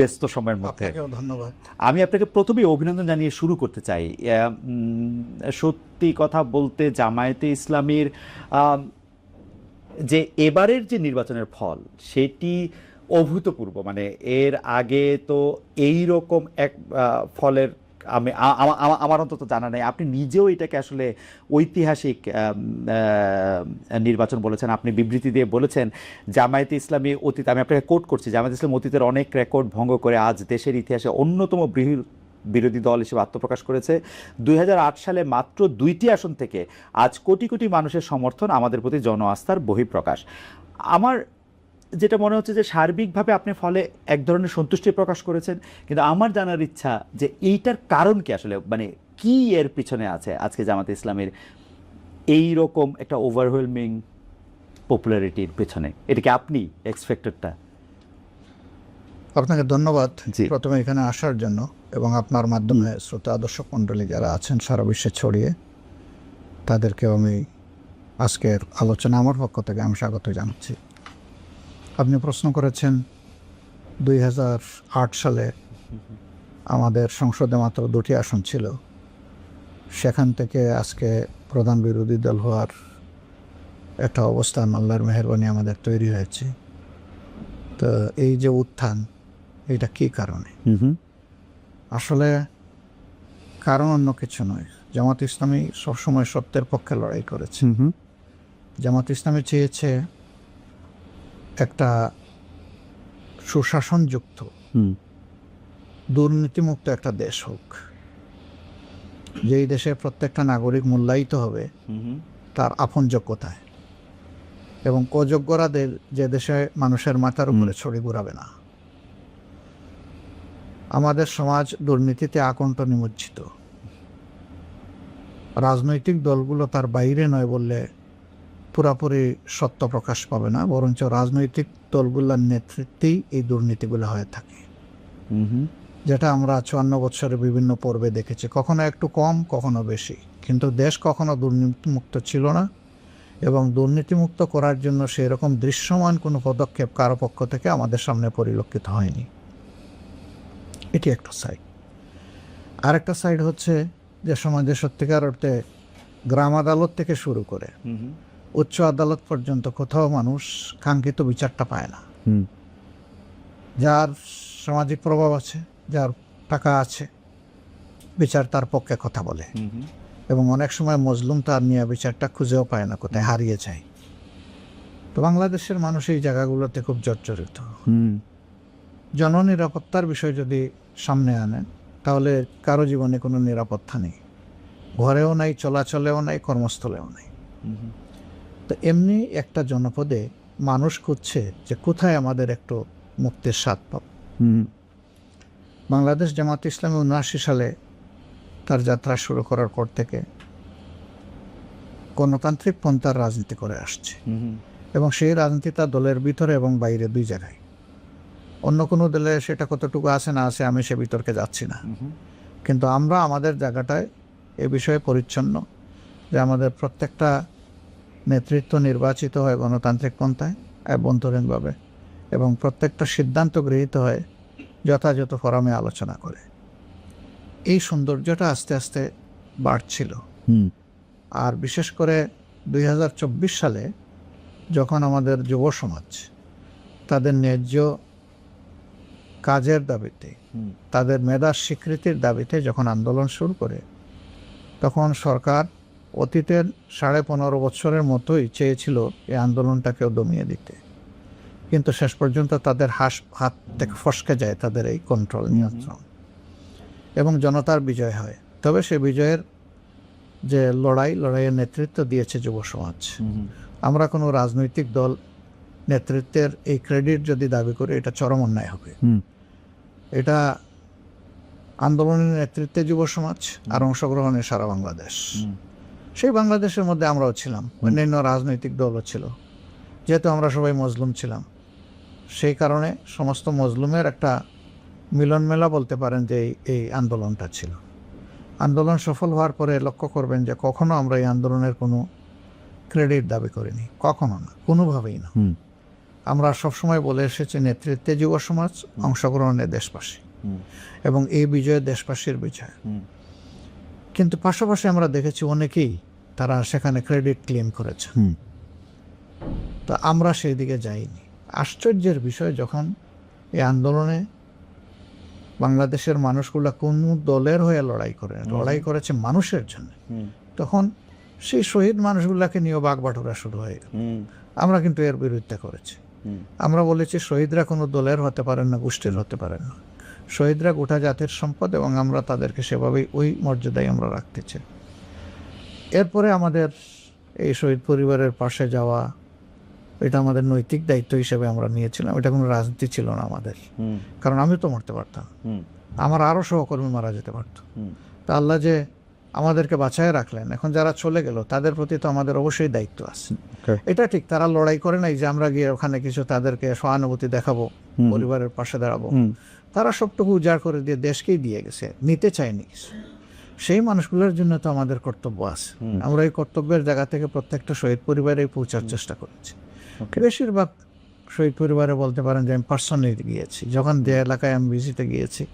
ব্যস্ত সময়ের মধ্যে। আপনাকেও ধন্যবাদ। আমি আপনাকে প্রথমেই অভিনন্দন জানিয়ে শুরু করতে চাই। সত্যি কথা বলতে জামায়াতে ইসলামীর যে এবারের যে নির্বাচনের ফল সেটি অভূতপূর্ব। মানে এর আগে তো এই রকম এক ফলের আমি আমার অন্তত জানা নেই। আপনি নিজেও এটাকে আসলে ঐতিহাসিক নির্বাচন বলেছেন। আপনি বিবৃতি দিয়ে বলেছেন জামায়াতে ইসলামী অতীত, আমি আপনাকে কোট করছি, জামায়াতে ইসলামী অতীতের অনেক রেকর্ড ভঙ্গ করে আজ দেশের ইতিহাসে অন্যতম বৃহৎ বিরোধী দল হিসেবে আত্মপ্রকাশ করেছে। 2008 সালে মাত্র 2টি আসন থেকে আজ কোটি কোটি মানুষের সমর্থন, আমাদের প্রতি জন আস্থার বহিঃপ্রকাশ। আমার যেটা মনে হচ্ছে যে সার্বিকভাবে আপনি ফলে এক ধরনের সন্তুষ্টি প্রকাশ করেছেন, কিন্তু আমার জানার ইচ্ছা যে এইটার কারণ কি আসলে, মানে কি এর পিছনে আছে আজকে জামাতে ইসলামের এই রকম একটা ওভারওয়েলমিং পপুলারিটির পেছনে? এটা কি আপনি এক্সপেক্টেডটা? আপনাকে ধন্যবাদ জি। প্রথমে এখানে আসার জন্য, এবং আপনার মাধ্যমে শ্রোতা দর্শক মণ্ডলী যারা আছেন সারা বিশ্বে ছড়িয়ে, তাদেরকেও আমি আজকের আলোচনা আমার পক্ষ থেকে আমি স্বাগত জানাচ্ছি। আপনি প্রশ্ন করেছেন 2008 সালে আমাদের সংসদে মাত্র 2টি আসন ছিল, সেখান থেকে আজকে প্রধান বিরোধী দল হওয়ার একটা অবস্থান আল্লাহর মেহেরবানি আমাদের তৈরি হয়েছে। তো এই যে উত্থান, এটা কী কারণে? আসলে কারণ অন্য কিছু নয়। জামাত ইসলামী সবসময় সত্যের পক্ষে লড়াই করেছে। জামাত ইসলামী চেয়েছে একটা সুশাসনযুক্ত, দুর্নীতিমুক্ত একটা দেশ হোক, যেই দেশে প্রত্যেকটা নাগরিক মূল্যায়িত হবে তার আপন যোগ্যতায়, এবং অযোগ্যরাদের যে দেশে মানুষের মাথার উপরে ছড়ি ঘুরাবে না। আমাদের সমাজ দুর্নীতিতে আকণ্ঠ নিমজ্জিত। রাজনৈতিক দলগুলো তার বাইরে নয় বললে পুরাপুরি সত্য প্রকাশ পাবে না, বরঞ্চ রাজনৈতিক দলগুলোর নেতৃত্বেই এই দুর্নীতিগুলো হয়ে থাকে, যেটা আমরা 54 বছরে বিভিন্ন পর্বে দেখেছি। কখনো একটু কম, কখনো বেশি, কিন্তু দেশ কখনো দুর্নীতিমুক্ত ছিল না, এবং দুর্নীতিমুক্ত করার জন্য সেই রকম দৃশ্যমান কোনো পদক্ষেপ কারো পক্ষ থেকে আমাদের সামনে পরিলক্ষিত হয়নি। এটি একটা সাইড। আরেকটা সাইড হচ্ছে যে সমাজে সত্যিকার অর্থে গ্রাম আদালত থেকে শুরু করে উচ্চ আদালত পর্যন্ত কোথাও মানুষ কাঙ্ক্ষিত বিচারটা পায় না। যার সামাজিক প্রভাব আছে, যার টাকা আছে, বিচার তার পক্ষে কথা বলে, এবং অনেক সময় মজলুম তার নিয়ে বিচারটা খুঁজেও পায় না, কোথায় হারিয়ে যায়। তো বাংলাদেশের মানুষ এই জায়গাগুলোতে খুব জর্জরিত। জননিরাপত্তার বিষয় যদি সামনে আনেন, তাহলে কারো জীবনে কোনো নিরাপত্তা নেই, ঘরেও নাই, চলাচলেও নাই, কর্মস্থলেও নাই। তো এমনি একটা জনপদে মানুষ খুঁজছে যে কোথায় আমাদের একটু মুক্তির স্বাদ পাব। বাংলাদেশ জামাত ইসলামী 79 সালে তার যাত্রা শুরু করার পর থেকে গণতান্ত্রিক পন্থার রাজনীতি করে আসছে, এবং সেই রাজনীতি তার দলের ভিতরে এবং বাইরে দুই জায়গায়। অন্য কোনো দলে সেটা কতটুকু আছে না আছে আমি সে বিতর্কে যাচ্ছি না, কিন্তু আমরা আমাদের জায়গাটায় এ বিষয়ে পরিচ্ছন্ন যে আমাদের প্রত্যেকটা নেতৃত্ব নির্বাচিত হয় গণতান্ত্রিক পন্থায় অভ্যন্তরীণভাবে, এবং প্রত্যেকটা সিদ্ধান্ত গৃহীত হয় যথাযথ ফোরামে আলোচনা করে। এই সৌন্দর্যটা আস্তে আস্তে বাড়ছিল। আর বিশেষ করে 2024 সালে যখন আমাদের যুব সমাজ তাদের ন্যায্য কাজের দাবিতে, তাদের মেধার স্বীকৃতির দাবিতে যখন আন্দোলন শুরু করে, তখন সরকার অতীতের 15.5 বছরের মতোই চেয়েছিল এই আন্দোলনটাকেও দমিয়ে দিতে, কিন্তু শেষ পর্যন্ত তাদের হাত থেকে ফসকে যায় তাদের এই কন্ট্রোল, নিয়ন্ত্রণ, এবং জনতার বিজয় হয়। তবে সে বিজয়ের যে লড়াইয়ের নেতৃত্ব দিয়েছে যুব সমাজ। আমরা কোনো রাজনৈতিক দল নেতৃত্বের এই ক্রেডিট যদি দাবি করি, এটা চরম অন্যায় হবে। এটা আন্দোলনের নেতৃত্বে যুব সমাজ আর অংশগ্রহণে সারা বাংলাদেশ। সেই বাংলাদেশের মধ্যে আমরাও ছিলাম, অন্যান্য রাজনৈতিক দলও ছিল। যেহেতু আমরা সবাই মজলুম ছিলাম, সেই কারণে সমস্ত মজলুমের একটা মিলন মেলা বলতে পারেন যে এই আন্দোলনটা ছিল। আন্দোলন সফল হওয়ার পরে লক্ষ্য করবেন যে কখনো আমরা এই আন্দোলনের কোনো ক্রেডিট দাবি করিনি, কখনো না, কোনোভাবেই না। আমরা সবসময় বলে এসেছি নেতৃত্বে যুব সমাজ, অংশগ্রহণে দেশবাসী, এবং এই বিজয়ে দেশবাসীর বিজয়। কিন্তু পাশাপাশি আমরা দেখেছি অনেকেই তারা সেখানে ক্রেডিট ক্লেম করেছে, তো আমরা সেই দিকে যাইনি। আশ্চর্যের বিষয়, যখন এই আন্দোলনে বাংলাদেশের মানুষগুলা কোন দলের হয়ে লড়াই করেছে মানুষের জন্য, তখন সেই শহীদ মানুষগুলাকে নিয়ে বাগবাটোরা শুরু হয়ে গেল। আমরা কিন্তু এর বিরুদ্ধে করেছি। আমরা বলেছি শহীদরা কোনো দলের হতে পারেন না, গোষ্ঠীর হতে পারেন না। শহীদরা গোটা জাতির সম্পদ, এবং আমরা তাদেরকে সেভাবেই ওই মর্যাদায় আমরা রাখতে চাই। এরপরে আমাদের এই শহীদ পরিবারের পাশে যাওয়া, এটা আমাদের নৈতিক দায়িত্ব হিসেবে আমরা নিয়েছিলাম। এটা কোনো রাজনীতি ছিল না আমাদের, কারণ আমি তো মরতে পারতাম, আমার আরও সহকর্মী মারা যেতে পারত। তা আল্লাহ যে আমাদেরকে বাঁচায় রাখলেন, এখন যারা চলে গেল তাদের প্রতি তো আমাদের অবশ্যই দায়িত্ব আছে। এটা ঠিক, তারা লড়াই করে নাই যে আমরা গিয়ে ওখানে কিছু তাদেরকে সহানুভূতি দেখাবো, পরিবারের পাশে দাঁড়াবো। তারা সবটুকু উজাড় করে দিয়ে দেশকেই দিয়ে গেছে, নিতে চায়নি কিছু। সেই মানুষগুলোর জন্য তো আমাদের কর্তব্য আছে। আমরা এই কর্তব্যের জায়গা থেকে প্রত্যেকটা শহীদ পরিবারে পৌঁছার চেষ্টা করেছি। বেশিরভাগ শহীদ পরিবারে বলতে পারেন যে আমি পার্সোনালি গিয়েছি, যখন যে এলাকায় আমি ভিজিটে গিয়েছি,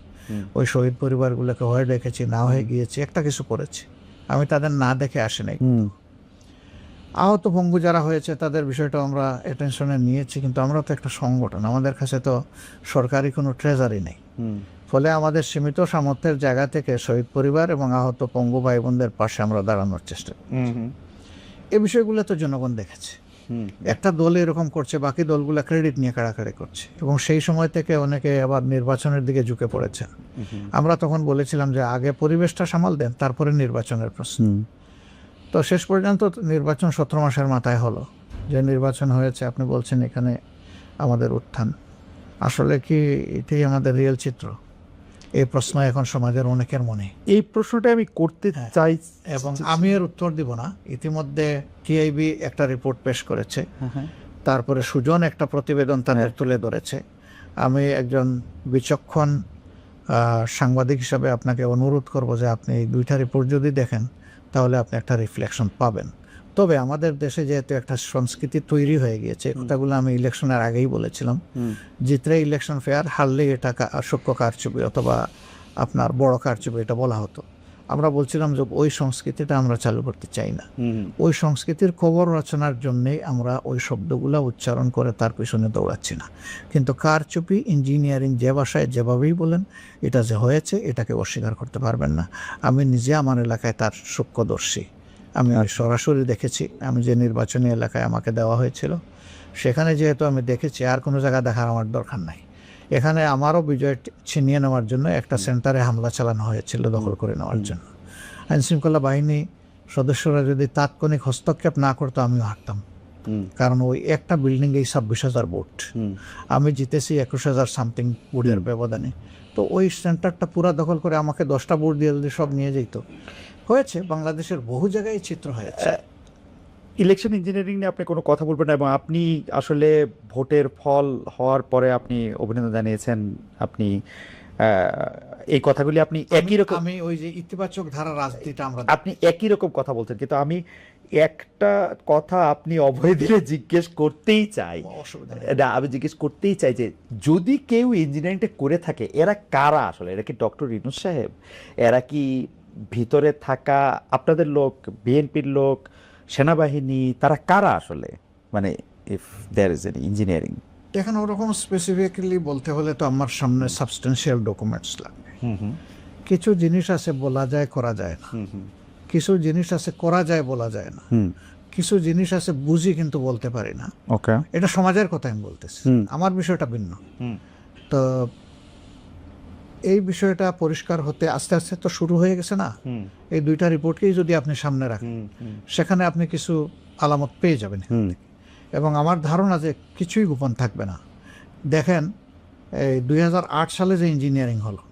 ওই শহীদ পরিবারগুলোকে হয়ে দেখেছি, না হয়ে গিয়েছি, একটা কিছু করেছি, আমি তাদের না দেখে আসি নাই। আহত পঙ্গু যারা হয়েছে তাদের বিষয়টা আমরা অ্যাটেনশনে নিয়েছি, কিন্তু আমরা তো একটা সংগঠন, আমাদের কাছে তো সরকারি কোনো ট্রেজারি নেই। ফলে আমাদের সীমিত সামর্থ্যের জায়গা থেকে শহীদ পরিবার এবং আহত পঙ্গু ভাই বোনদের পাশে আমরা দাঁড়ানোর চেষ্টা করছি। এই বিষয়গুলো তো জনগণ দেখেছে। একটা দল এরকম করছে, বাকি দলগুলো ক্রেডিট নিয়ে কাড়াকাড়ি করছে, এবং সেই সময় থেকে অনেকে আবার নির্বাচনের দিকে ঝুঁকে পড়েছে। আমরা তখন বলেছিলাম যে আগে পরিবেশটা সামাল দেন, তারপরে নির্বাচনের প্রশ্ন। তো শেষ পর্যন্ত নির্বাচন 17 মাসের মাথায় হলো। যে নির্বাচন হয়েছে, আপনি বলছেন এখানে আমাদের উত্থান, আসলে কি এটাই আমাদের রিয়েল চিত্র? এই প্রশ্ন এখন সমাজের অনেকের মনে। এই প্রশ্নটা আমি করতে চাই, এবং আমি এর উত্তর দিব না। ইতিমধ্যে টিআইবি একটা রিপোর্ট পেশ করেছে, তারপরে সুজন একটা প্রতিবেদন তাদের তুলে ধরেছে। আমি একজন বিচক্ষণ সাংবাদিক হিসাবে আপনাকে অনুরোধ করব যে আপনি এই দুইটা রিপোর্ট যদি দেখেন, তাহলে আপনি একটা রিফ্লেকশন পাবেন। তবে আমাদের দেশে যেহেতু একটা সংস্কৃতি তৈরি হয়ে গিয়েছে, কথাগুলো আমি ইলেকশনের আগেই বলেছিলাম, জিতলে ইলেকশন ফেয়ার, হারলে এটা সূক্ষ্ম কারচুপি অথবা আপনার বড় কারচুপি, এটা বলা হতো। আমরা বলছিলাম যে ওই সংস্কৃতিটা আমরা চালু করতে চাই না। ওই সংস্কৃতির খবর রচনার জন্যেই আমরা ওই শব্দগুলো উচ্চারণ করে তার পিছনে দৌড়াচ্ছি না। কিন্তু কারচুপি, ইঞ্জিনিয়ারিং যে ভাষায় যেভাবেই বলেন, এটা যে হয়েছে এটাকে অস্বীকার করতে পারবেন না। আমি নিজে আমার এলাকায় তার সূক্ষ্মদর্শী, আমি সরাসরি দেখেছি। আমি যে নির্বাচনী এলাকায় আমাকে দেওয়া হয়েছিল, সেখানে যেহেতু আমি দেখেছি, আর কোনো জায়গা দেখার আমার দরকার নাই। এখানে আমারও বিজয় ছিনিয়ে নেওয়ার জন্য একটা সেন্টারে হামলা চালানো হয়েছিল, দখল করে নেওয়ার জন্য। আইনশৃঙ্খলা বাহিনী সদস্যরা যদি তাৎক্ষণিক হস্তক্ষেপ না করতো, আমিও হারতাম। কারণ ওই একটা বিল্ডিংয়েই 26,000 ভোট, আমি জিতেছি 21,000 সামথিং ভোটের ব্যবধানে। তো ওই সেন্টারটা পুরা দখল করে আমাকে 10টা ভোট দিয়ে সব নিয়ে যেত। হয়েছে, বাংলাদেশের বহু জায়গায় চিত্র হয়েছে। ইলেকশন ইঞ্জিনিয়ারিং নিয়ে আপনি কোনো কথা বলবেন না, এবং আপনি আসলে ভোটের ফল হওয়ার পরে আপনি অভিনন্দন জানিয়েছেন। আপনি এই কথাগুলি আপনি একই রকম, আমি ওই যে ইতিবাচক ধারা রাজনীতিটা আপনি একই রকম কথা বলছেন, কিন্তু আমি একটা কথা আপনি অভয় দিলে জিজ্ঞেস করতেই চাই। না, আমি জিজ্ঞেস করতেই চাই যে যদি কেউ ইঞ্জিনিয়ারিংটা করে থাকে, এরা কারা আসলে? এরা কি ডক্টর ইউনূস সাহেব? এরা কি ভিতরে থাকা আপনাদের লোক, বিএনপির লোক, সেনাবাহিনী? তারা কারা আসলে? মানে if there is any engineering. দেখেন, ওরকম স্পেসিফিক্যালি বলতে হলে তো আমার সামনে সাবস্টেন্সিয়াল ডকুমেন্টস লাগবে। কিছু জিনিস আছে বলা যায়, করা যায় না। কিছু জিনিস আছে করা যায়, বলা যায় না। কিছু জিনিস আছে বুঝি কিন্তু বলতে পারি না। ওকে, এটা সমাজের কথা আমি বলতেছি, আমার বিষয়টা ভিন্ন। তো এই বিষয়টা পরিষ্কার হতে আস্তে আস্তে তো শুরু হয়ে গেছে না? এই দুইটা রিপোর্টকেই যদি আপনি সামনে রাখেন, সেখানে আপনি কিছু আলামত পেয়ে যাবেন। এবং আমার ধারণা যে কিছুই গোপন থাকবে না। দেখেন, এই 2008 সালে যে ইঞ্জিনিয়ারিং হলো,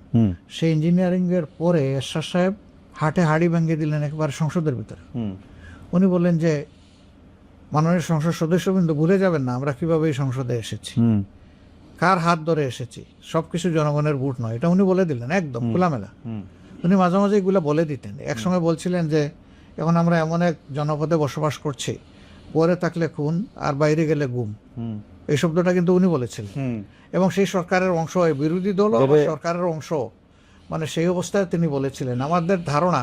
সেই ইঞ্জিনিয়ারিংয়ের পরে এরশাদ সাহেব হাটে হাড়ি ভেঙে দিলেন একেবারে সংসদের ভিতরে। উনি বললেন যে মাননীয় সংসদ সদস্য কিন্তু ভুলে যাবেন না আমরা কিভাবে এই সংসদে এসেছি, কার হাত ধরে এসেছি, সবকিছু জনগণের ভোট নয়, এটা উনি বলে দিলেন একদম খোলামেলা। উনি মাঝে মাঝে এগুলো বলে দিতেন। একসময় বলছিলেন যে এখন আমরা এমন এক জনপদে বসবাস করছি, পরে থাকলে খুন আর বাইরে গেলে গুম। এই শব্দটা কিন্তু উনি বলেছিলেন, এবং সেই সরকারের অংশ, বিরোধী দল সরকারের অংশ, মানে সেই অবস্থায় তিনি বলেছিলেন আমাদের ধারণা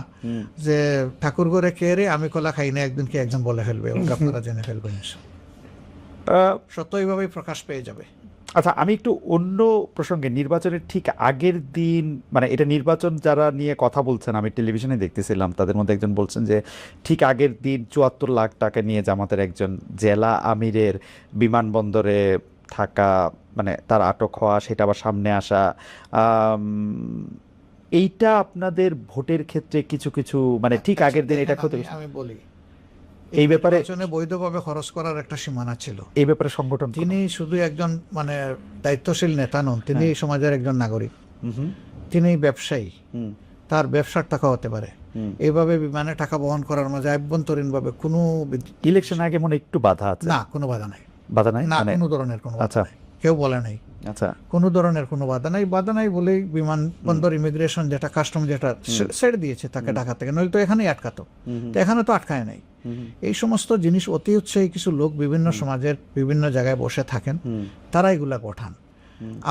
যে ঠাকুর ঘরে কে রে, আমি কলা খাই না, একদিন কি একজন বলে ফেলবে, আপনারা জেনে ফেলবেন। সত্য এইভাবেই প্রকাশ পেয়ে যাবে। আচ্ছা, আমি একটু অন্য প্রসঙ্গে, নির্বাচনের ঠিক আগের দিন, মানে এটা নির্বাচন যারা নিয়ে কথা বলছেন, আমি টেলিভিশনে দেখতেছিলাম, তাদের মধ্যে একজন বলছেন যে ঠিক আগের দিন ৭৪ লাখ টাকা নিয়ে জামাতের একজন জেলা আমিরের বিমানবন্দরে থাকা, মানে তার আটক হওয়া, সেটা আবার সামনে আসা, এইটা আপনাদের ভোটের ক্ষেত্রে কিছু কিছু, মানে ঠিক আগের দিন এটা ক্ষতি, আমি বলি এই ব্যাপারে বৈধভাবে খরচ করার একটা সীমানা ছিল। এই ব্যাপারে সংগঠন, তিনি শুধু একজন মানে দায়িত্বশীল নেতা নন, তিনি এই সমাজের একজন নাগরিক, তিনি ব্যবসায়ী, তার ব্যবসার টাকা হতে পারে। এইভাবে বিমানে টাকা বহন করার মাঝে আভ্যন্তরীণভাবে কোনো ইলেকশন আগে মনে একটু বাধা আছে? না, কোনো বাধা নাই, বাধা নাই, না মানে কোনো ধরনের কোনো বাধা আচ্ছা নাই, কেউ বলে নাই। আচ্ছা, কোনো ধরনের কোনো বাধা নাই বলেই বিমানবন্দর ইমিগ্রেশন যেটা কাস্টম যেটা ছেড়ে দিয়েছে তাকে ঢাকা থেকে, নইলে তো এখানেই আটকাতো, তো এখানে তো আটকায় নাই। এই সমস্ত জিনিস অতি উৎসাহী কিছু লোক বিভিন্ন সমাজের বিভিন্ন জায়গায় বসে থাকেন, তারা এগুলা গঠান।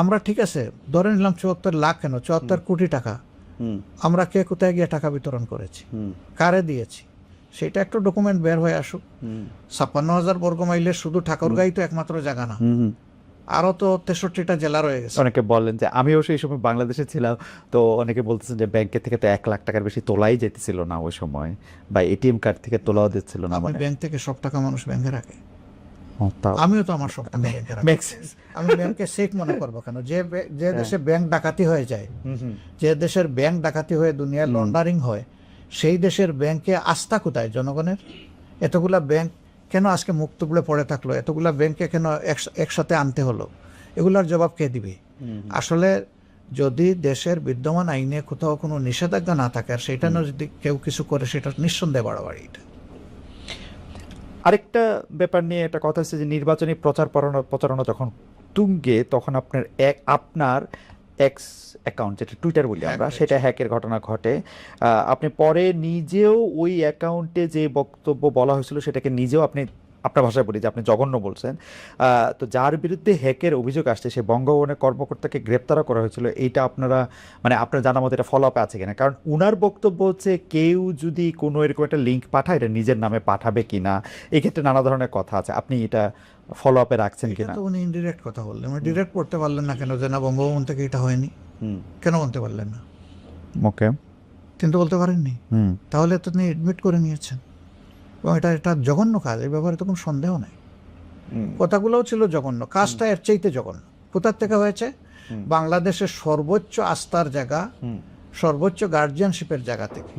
আমরা ঠিক আছে ধরে নিলাম ৭৪ লাখ, কেন ৭৪ কোটি টাকা, আমরা কে কোথায় গিয়ে টাকা বিতরণ করেছি, কারে দিয়েছি, সেটা একটা ডকুমেন্ট বের হয়ে আসুক। ৫৬,০০০ বর্গ মাইলের শুধু ঠাকুরগাঁই তো একমাত্র জায়গা না, আরো তো ৬৩টা জেলা রয়ে গেছে। অনেকে বলেন যে, আমিও সেই সময় বাংলাদেশে ছিলাম, তো অনেকে বলতেছেন যে ব্যাংকের থেকে তো ১ লাখ টাকার বেশি তোলাই যেতেছিল না ওই সময়, বা এটিএম কার্ড থেকে তোলাও দিচ্ছিল না। মানে ব্যাংক থেকে সব টাকা মানুষ ব্যাংকে রাখে, আমিও তো আমার সব টাকা ব্যাংকে রাখি। আমি ব্যাংকে সেফ মনে করবো কেন? যে দেশে ব্যাংক ডাকাতি হয়ে যায়, যে দেশের ব্যাংক ডাকাতি হয়ে দুনিয়ায় লন্ডারিং হয়, সেই দেশের ব্যাংকে আস্থা কোথায় জনগণের? এতগুলা ব্যাংক কেন আজকে মুখ তুবড়ে পড়ে থাকলো, এতগুলা ব্যাংকে কেন একসাথে আনতে হলো? এগুলার জবাব কে দিবে? আসলে যদি দেশের বিদ্যমান আইনে কোথাও কোনো নিষেধাজ্ঞা না থাকে, আর সেটা না যদি কেউ কিছু করে, সেটা নিঃসন্দেহে বাড়াবাড়ি। এটা আরেকটা ব্যাপার নিয়ে একটা কথা হচ্ছে যে নির্বাচনী প্রচারণা যখন তুঙ্গে, তখন আপনার এক্স অ্যাকাউন্ট, যেটা টুইটার বলি আমরা, সেটা হ্যাকের ঘটনা ঘটে। আপনি পরে নিজেও ওই অ্যাকাউন্টে যে বক্তব্য বলা হয়েছিল সেটাকে নিজেও আপনি, আপনার ভাষায় বলি যে আপনি জঘন্য বলছেন। তো যার বিরুদ্ধে হ্যাকের অভিযোগ আসছে, সে বঙ্গভবনের কর্মকর্তাকে গ্রেপ্তারও করা হয়েছিল। এইটা আপনারা, মানে আপনার জানা মতো এটা ফলো আপে আছে কিনা? কারণ উনার বক্তব্য হচ্ছে কেউ যদি কোনো এরকম একটা লিঙ্ক পাঠায়, এটা নিজের নামে পাঠাবে কিনা, এক্ষেত্রে নানা ধরনের কথা আছে। আপনি এটা ফলো আপে রাখছেন কিনা? উনি ইনডিরেক্ট কথা বললেন, ডিরেক্ট করতে পারলেন না কেন যে না বঙ্গভবন থেকে এটা হয়নি? কেন বলতে পারলেন না? ওকে, কিন্তু বলতে পারেননি, তাহলে তো তিনি এডমিট করে নিয়েছেন, এবং এটা জঘন্য কাজ, এই ব্যাপারে তো কোনো সন্দেহ নেই। কথাগুলোও ছিল জঘন্য, কাজটা এর চাইতে জঘন্য। কোথার থেকে হয়েছে? বাংলাদেশের সর্বোচ্চ আস্থার জায়গা, সর্বোচ্চ গার্জিয়ানশিপের জায়গা থেকে।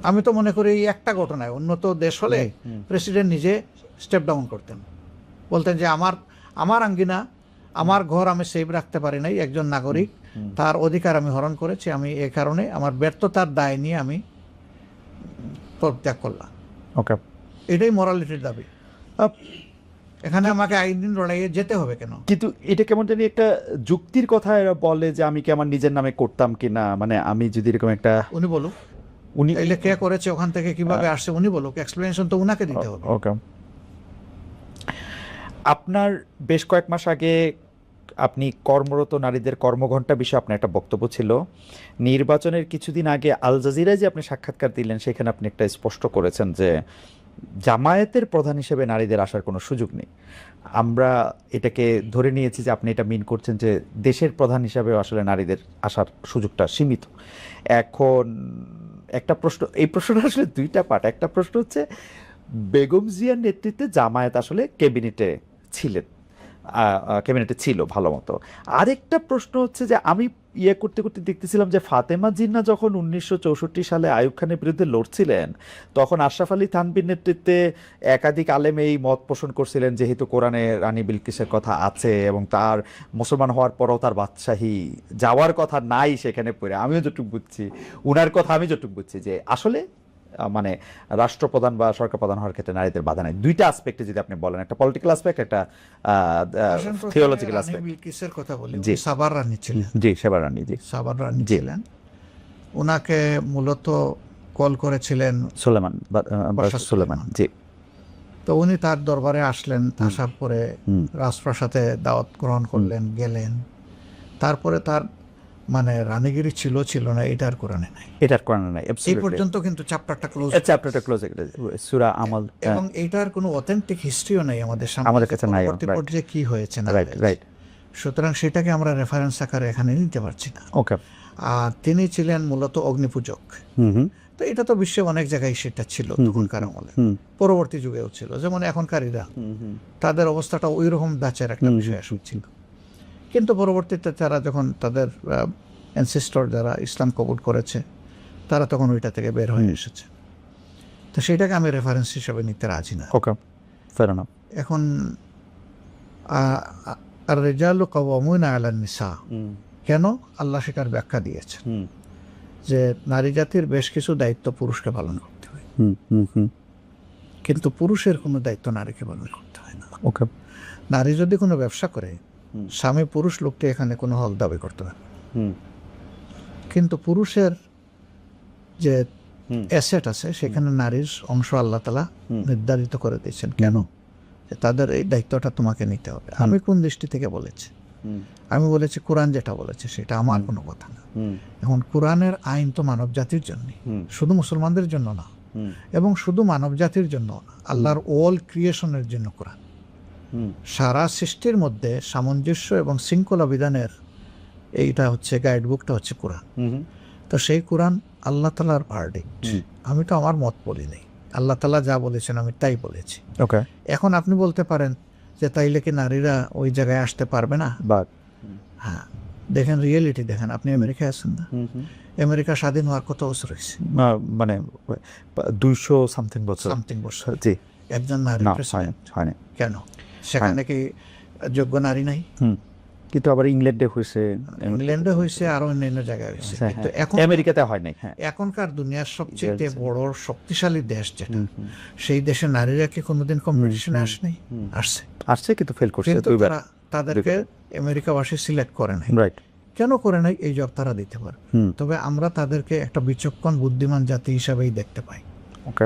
আমি তো মনে করি এই একটা ঘটনায় উন্নত দেশ হলে প্রেসিডেন্ট নিজে স্টেপ ডাউন করতেন, বলতেন যে আমার আঙ্গিনা, আমার ঘর আমি সেভ রাখতে পারি নাই, একজন নাগরিক, তার অধিকার আমি হরণ করেছি, আমি এই কারণে আমার ব্যর্থতার দায় নিয়ে আমি পদত্যাগ করলাম। ওকে, এটাই মোরালিটির দাবি। এখানে আমাকে আইন লড়াইয়ে যেতে হবে কেন? কিন্তু এটা কেমন জানি একটা যুক্তির কথা এরা বলে যে আমি কি আমার নিজের নামে করতাম কিনা, মানে আমি যদি এরকম একটা, উনি বলুক, উনি এলে কে করেছে, ওখান থেকে কিভাবে আসছে, উনি বলুক, এক্সপ্লেনেশন তো উনাকে দিতে হবে। ওকে, আপনার বেশ কয়েক মাস আগে আপনি কর্মরত নারীদের কর্মঘণ্টা বিষয়ে আপনার একটা বক্তব্য ছিল। নির্বাচনের কিছুদিন আগে আল জাজিরায় যে আপনি সাক্ষাৎকার দিলেন, সেখানে আপনি একটা স্পষ্ট করেছেন যে জামায়াতের প্রধান হিসেবে নারীদের আসার কোনো সুযোগ নেই। আমরা এটাকে ধরে নিয়েছি যে আপনি এটা মিন করছেন যে দেশের প্রধান হিসাবে আসলে নারীদের আসার সুযোগটা সীমিত। এখন একটা প্রশ্ন, এই প্রশ্নটা আসলে দুইটা পার্ট। একটা প্রশ্ন হচ্ছে, বেগম জিয়ার নেতৃত্বে জামায়াত আসলে ক্যাবিনেটে ছিল ভালো মতো। আরেকটা প্রশ্ন হচ্ছে যে আমি করতে করতে দেখতেছিলাম যে ফাতেমা জিন্নাহ যখন 1964 সালে আইয়ুব খানের বিরুদ্ধে লড়ছিলেন, তখন আশরাফ আলী থানভীর নেতৃত্বে একাধিক আলেম এই মত পোষণ করছিলেন, যেহেতু কোরআনে রানী বিলকিসের কথা আছে এবং তার মুসলমান হওয়ার পরও তার বাদশাহী যাওয়ার কথা নাই সেখানে পড়ে। আমিও যতটুকু বুঝছি, উনার কথা আমি যতটুকু বুঝছি, যে আসলে মানে রাষ্ট্রপ্রধান বা সরকার প্রধান হওয়ার ক্ষেত্রে নারীদের বাধা নাই। দুইটা অ্যাসপেক্টে যদি আপনি বলেন, একটা পলিটিক্যাল অ্যাসপেক্ট, একটা থিওলজিক্যাল অ্যাসপেক্ট। বিলকিসের কথা বলি, জি সাবার রানী ছিলেন, জি সেবার রানী, জি সাবার রানী ছিলেন। ওনাকে মূলত কল করেছিলেন সুলেমান, জি। তো উনি তার দরবারে আসলেন, আসার পরে রাজপ্রাসাদে দাওয়াত গ্রহণ করলেন, গেলেন। তারপরে তার মানে রানীগিরি ছিল না, এটার কোরআনে নাই, এটার কোরআনে নাই, এই পর্যন্ত কিন্তু চ্যাপ্টারটা ক্লোজ। চ্যাপ্টারটা ক্লোজ, সূরা আমল, এবং এইটার কোনো অথেন্টিক হিস্ট্রিও নাই আমাদের সামনে, আমাদের কাছে নাই, পরবর্তী পর্যায়ে কি হয়েছে না রাইট হয়েছে। রাইট। সুতরাং সেটাকে আমরা রেফারেন্স আকারে এখানে নিতে পারছি না। ওকে। আর তিনি ছিলেন মূলত অগ্নিপূজক। তো এটা তো বিশ্বে অনেক জায়গায় সেটা ছিল তখনকার আমলে, পরবর্তী যুগেও ছিল, যেমন এখনকার ইরান, তাদের অবস্থাটা ওই রকম দাচের একটা বিষয় ছিল। কিন্তু পরবর্তীতে তারা যখন তাদের অ্যানসেস্টর যারা ইসলাম কবুল করেছে, তারা তখন ওইটা থেকে বের হয়ে এসেছে। তো সেটাকে আমি রেফারেন্স হিসেবে নিতে রাজি না। ওকে, ফেয়ার এনাফ। এখন আর রিজালু কাওয়ামুনা আলান নিসা, কেন আল্লাহ সেটার ব্যাখ্যা দিয়েছেন যে নারী জাতির বেশ কিছু দায়িত্ব পুরুষকে পালন করতে হয়, কিন্তু পুরুষের কোনো দায়িত্ব নারীকে পালন করতে হয় না। ওকে। নারী যদি কোনো ব্যবসা করে, স্বামী পুরুষ লোকটি এখানে কোনো হক দাবি করতে পারে, কিন্তু পুরুষের যে অ্যাসেট আছে সেখানে নারীর অংশ আল্লাহ তাআলা নির্ধারিত করে দিয়েছেন। কেন? যে তাদের এই দায়িত্বটা তোমাকে নিতে হবে। আমি কোন দৃষ্টি থেকে বলেছি? আমি বলেছি কোরআন যেটা বলেছে সেটা, আমার কোনো কথা না। এখন কোরআনের আইন তো মানব জাতির জন্য, শুধু মুসলমানদের জন্য না, এবং শুধু মানব জাতির জন্য না, আল্লাহর অল ক্রিয়েশনের জন্য কোরআন। সারা সৃষ্টির মধ্যে সামঞ্জস্য এবং শৃঙ্খলা বিধানের এইটা হচ্ছে গাইডবুকটা হচ্ছে কোরআন। তো সেই কোরআন আল্লাহ তাআলার ভার্ডিক্ট, আমি তো আমার মত বলি নাই, আল্লাহ তাআলা যা বলেছেন আমি তাই বলেছি। ওকে। এখন আপনি বলতে পারেন যে তাইলে কি নারীরা ওই জায়গায় আসতে পারবে না? হ্যাঁ, দেখেন রিয়েলিটি দেখেন। আপনি আমেরিকায় আছেন না? আমেরিকা স্বাধীন হওয়ার কত বছর হয়েছে? মানে 200 সামথিং বছর। জি। একজন নারী প্রেসিডেন্ট হয়নি। কেন? সেখানে কি যোগ্য নারী নাই? কিন্তু আবার ইংল্যান্ডে হয়েছে, ইংল্যান্ডে হয়েছে, আরো অন্যান্য জায়গায় হয়েছে, কিন্তু এখন আমেরিকাতে হয় নাই। এখনকার দুনিয়ার সবচেয়ে বড় শক্তিশালী দেশ যেটা, সেই দেশে নারীরা কি কোনোদিন কম্পিটিশনে আসেনি? আসছে, কিন্তু ফেল করছে। তাদেরকে আমেরিকাবাসী সিলেক্ট করে নাই। রাইট। কেন করে নাই? এই জব তারা দিতে পারে। তবে আমরা তাদেরকে একটা বিচক্ষণ বুদ্ধিমান জাতি হিসাবেই দেখতে পাই, ওকে,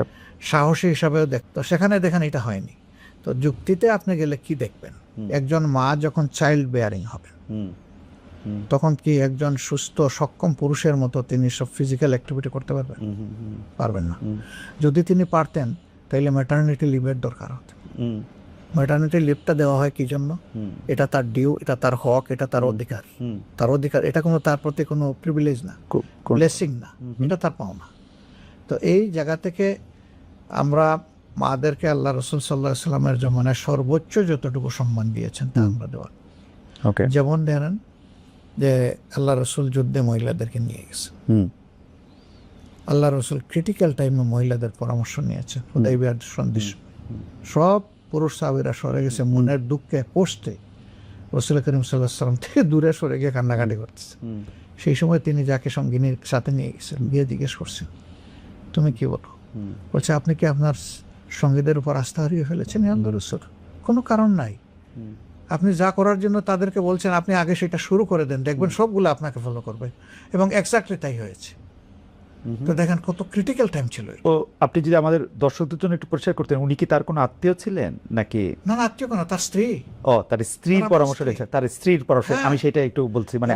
সাহসী হিসাবেও দেখতে। সেখানে দেখেন এটা হয়নি। তো যুক্তিতে আপনি গেলে কি দেখবেন? একজন মা যখন চাইল্ড বেয়ারিং হবে, তখন কি একজন সুস্থ সক্ষম পুরুষের মতো তিনি সব ফিজিক্যাল অ্যাক্টিভিটি করতে পারবেন? পারবেন না। যদি তিনি পারতেন তাহলে ম্যাটারনিটি লিভের দরকার হতো। ম্যাটারনিটি লিভটা দেওয়া হয় কি জন্য? এটা তার ডিউ, এটা তার হক, এটা তার অধিকার। তার অধিকার, এটা কোনো তার প্রতি কোনো প্রিভিলেজ না, ব্লেসিং না, এটা তার পাওনা। তো এই জায়গা থেকে আমরা মাদেরকে আল্লাহ রাসূল সাল্লাল্লাহু আলাইহি ওয়াসাল্লামের জমানায় সর্বোচ্চ যতটুকু সম্মান দিয়েছেন তা আমরা দেওয়া। যেমন ধরেন যে আল্লাহ রাসূল যুদ্ধে মহিলাদেরকে নিয়ে গেছে, আল্লাহ রাসূল ক্রিটিক্যাল টাইমে মহিলাদের পরামর্শ নিয়েছেন। হুদাইবিয়ার সন্ধি সব পুরুষ সাহাবীরা সরে গেছে, মনের দুঃখে কষ্টে রাসূল করিম সাল্লাল্লাহু আলাইহি ওয়াসাল্লাম থেকে দূরে সরে গিয়ে কান্নাকাটি করতেছে। সেই সময় তিনি যাকে সঙ্গিনীর সাথে নিয়ে গেছেন, গিয়ে জিজ্ঞেস করছেন তুমি কি বলো? বলছে আপনি কি আপনার সঙ্গীদের উপর আস্থা হারিয়ে ফেলেছেন? আল্লাহ রাসূল, কোনো কারণ নাই, আপনি যা করার জন্য তাদেরকে বলছেন আপনি আগে সেটা শুরু করে দেন, দেখবেন সবগুলো আপনাকে ফলো করবে। এবং এক্স্যাক্টলি তাই হয়েছে। তো দেখেন কত ক্রিটিক্যাল টাইম ছিল। ও আপনি যদি আমাদের দর্শকদের জন্য একটু পরিষ্কার করতেন, উনি কি তার কোনো আত্মীয় ছিলেন নাকি? না, আত্মীয় কেন, তার স্ত্রী। ও, তার স্ত্রীর পরামর্শ রয়েছে, তার স্ত্রীর পরামর্শ। আমি সেটা একটু বলছি, মানে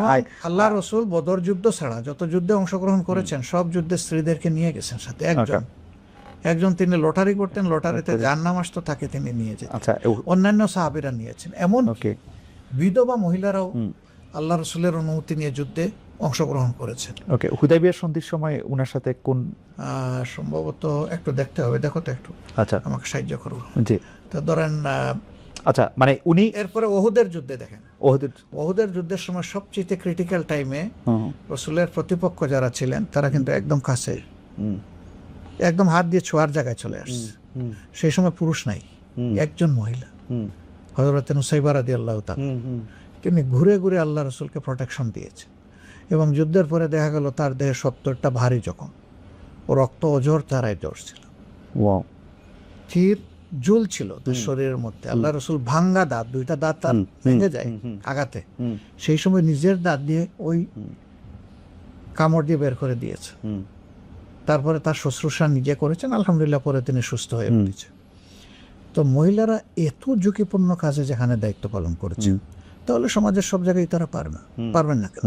আল্লাহ রাসূল বদর যুদ্ধ ছাড়া যত যুদ্ধে অংশগ্রহণ করেছেন সব যুদ্ধে স্ত্রীদেরকে নিয়ে গেছেন সাথে। একজন তিনি লটারি করতেন, লটারিতে যার নাম আসতো তাকে তিনি নিয়ে যেতেন। আচ্ছা, অন্যান্য সাহাবীরা নিয়েছেন, এমন বিধবা মহিলারাও আল্লাহ রাসূলের অনুমতি নিয়ে যুদ্ধে অংশগ্রহণ করেছেন। ওকে, হুদাইবিয়ার সন্ধির সময় ওনার সাথে কোন সম্ভবত একটু দেখতে হবে, দেখো তো একটু। আচ্ছা, আমাকে সাহায্য করো। জি। তো ধরেন আচ্ছা, মানে উনি এরপরে ওহুদের যুদ্ধে দেখেন, ওহুদের যুদ্ধের সময় সবচেয়ে ক্রিটিক্যাল টাইমে রাসূলের প্রতিপক্ষ যারা ছিলেন তারা কিন্তু একদম কাছে, একদম হাত দিয়ে ছোঁয়ার জায়গায় চলে আসছে। সেই সময় পুরুষ নাই, একজন মহিলা হযরত নুসাইবা রাদিয়াল্লাহু তাআলা, তিনি ঘুরে ঘুরে আল্লাহ রাসূলকে প্রোটেকশন দিয়েছে। এবং যুদ্ধের পরে দেখা গেল তার দেহে 70টা ভারী জখম, ও রক্ত অজর তারাই জ্বরছিল, তীর ঝুল ছিল তার শরীরের মধ্যে। আল্লাহ রাসূল ভাঙ্গা দাঁত, দুইটা দাঁত তার ভেঙে যায় আঘাতে, সেই সময় নিজের দাঁত দিয়ে ওই কামড় দিয়ে বের করে দিয়েছে। তারপরে তার শুশ্রূষা নিজে করেছেন, আলহামদুলিল্লাহ, পরে তিনি সুস্থ হয়ে উঠেছে। তো মহিলারা এত ঝুঁকিপূর্ণ কাজে যেখানে দায়িত্ব পালন করেছে, তাহলে সমাজের সব জায়গায় তারা পারবেন না কেন?